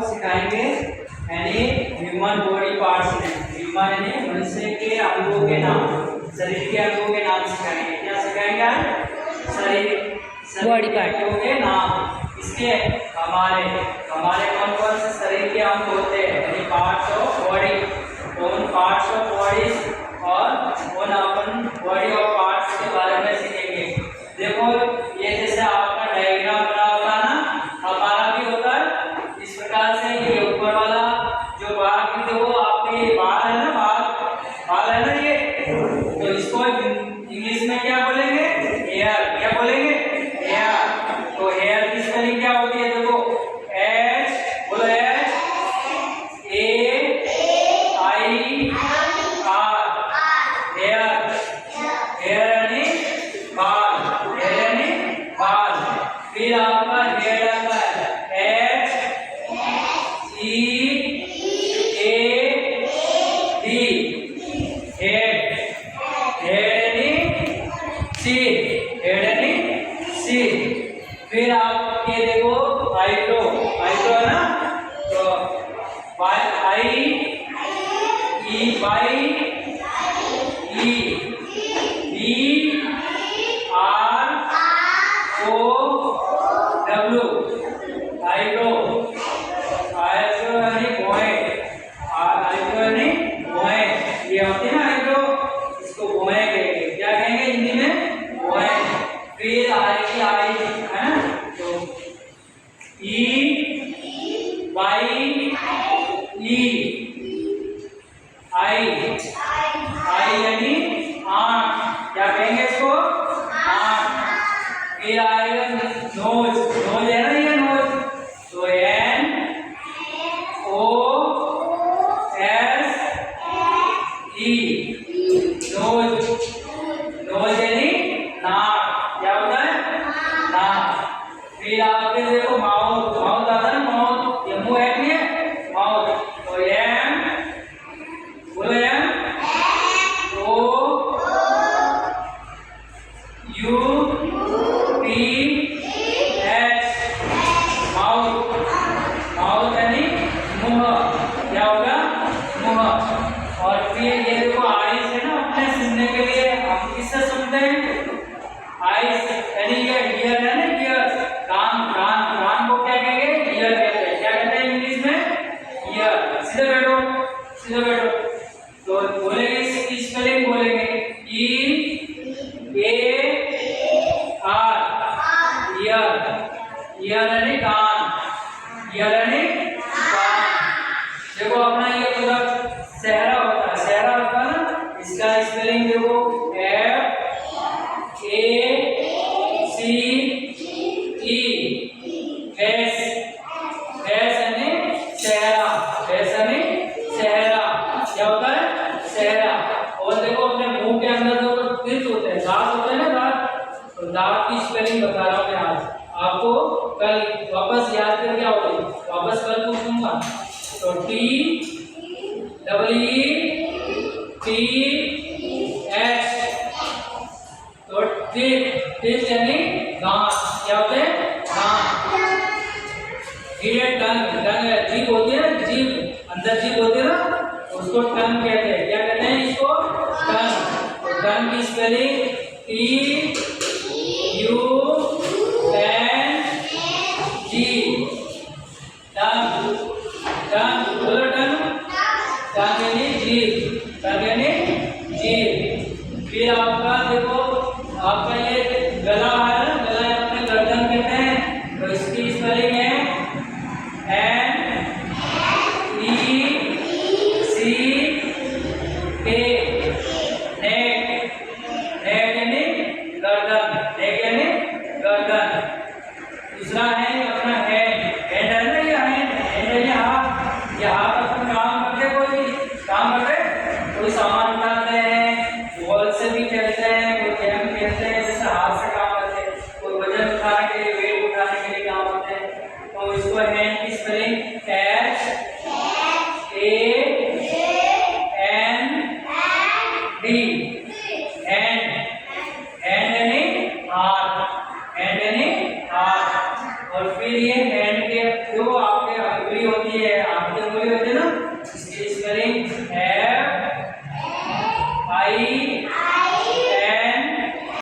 सिखाएंगे यानी human body parts में ह्यूमन यानी मनुष्य के अंगों के नाम, शरीर के अंगों के नाम सिखाएंगे। क्या सिखाएंगे आज? शरीर बॉडी के अंगों के नाम। इसके हमारे हमारे कौन कौन से शरीर के अंग होते हैं यानी पार्ट्स ऑफ बॉडी, उन पार्ट्स ऑफ बॉडी और उन अपन बॉडी ऑफ पार्ट्स के बारे में सीखेंगे। देखो ये जैसे आपका डायग्राम बना होता है ना, हमारा भी होता है इस प्रकार से। ये ऊपर वाला जो भाग भी देखो आपके बाल है ना, बाल है ना ये, तो इसको इंग्लिश में क्या बोलेंगे? हेयर। क्या बोलेंगे? हेयर। तो हेयर की स्पेलिंग क्या होती है? देखो एच, बोलो H A I R, hair. Hair यानी बाल, हेयर यानी बाल। फिर आपका हेड आता है H E A D, head. Head यानी सिर, हेड यानी सिर। फिर आप ये देखो आईब्रो, आईब्रो है ना, तो I E Y E B R O W, eyebrow. Eyebrow यानी भौहें, आईब्रो यानी भौहें। ये होती है ना आईब्रो, इसको भौहें कहेंगे। क्या कहेंगे हिंदी में? भौहें। फिर आएगी आई, है ना, तो ई बाई ई आई, आई यानी आंख। क्या कहेंगे इसको? आंख। फिर आएगा नोज, नोज है ना ये नोज, तो N O S E, nose. Nose यानी नाक। क्या होता है? नाक। फिर आपके देखो माउथ, माउथ आता है ना, माउथ, ये मुंह है नहीं है, माउथ, तो एम, बोलो M O U P H, mouth. Mouth यानी मुंह। क्या होगा? मुंह। और फिर ये देखो आईज है ना, अपने सुनने के लिए हम किससे सुनते हैं? आईज यानी ये ईयर है ना, ईयर, कान। कान को क्या कहेंगे? ईयर कहते हैं। क्या कहते हैं इंग्लिश में? ईयर। सीधे बैठो, सीधे बैठो। तो बोलेंगे इसकी स्पेलिंग बोलेंगे ई ए आर, ईयर। ईयर यानी कान, ईयर यानी कान। देखो अपना ये पूरा सहरा होता है, सहरा होता है ना, इसका स्पेलिंग देखो F A C E, S. S यानी सहरा, एस यानी सहरा। क्या होता है? सहरा। और देखो अपने मुंह के अंदर जो दांत होते हैं, दांत होते हैं ना, दांत, तो दांत की स्पेलिंग बता रहा हूँ मैं आज आपको। कल वापस याद करके आओगे, वापस कल पूछूंगा। तो टी डब्ल्यू टी एच, तो टीथ यानी दांत। क्या होते हैं? दांत। फिर टंग, टंग जीभ होती है ना, जीभ, अंदर जीभ होती है ना, उसको टंग कहते हैं। क्या कहते हैं इसको? टंग। तो टंग की spelling T U N G, tongue. Tongue, बोलो टंग। टंग यानी जीभ, टंग यानी जीभ। फिर आपका देखो, आपका ये गला है ना, गला अपने गर्दन कहते हैं, तो इसकी स्पेलिंग है एन ई सी के, नेक। नेक यानी गर्दन, नेक यानी गर्दन। दूसरा है अपना हैंड, हैंड है ना, ये हैंड, हैंड यानी हाथ। ये हाथ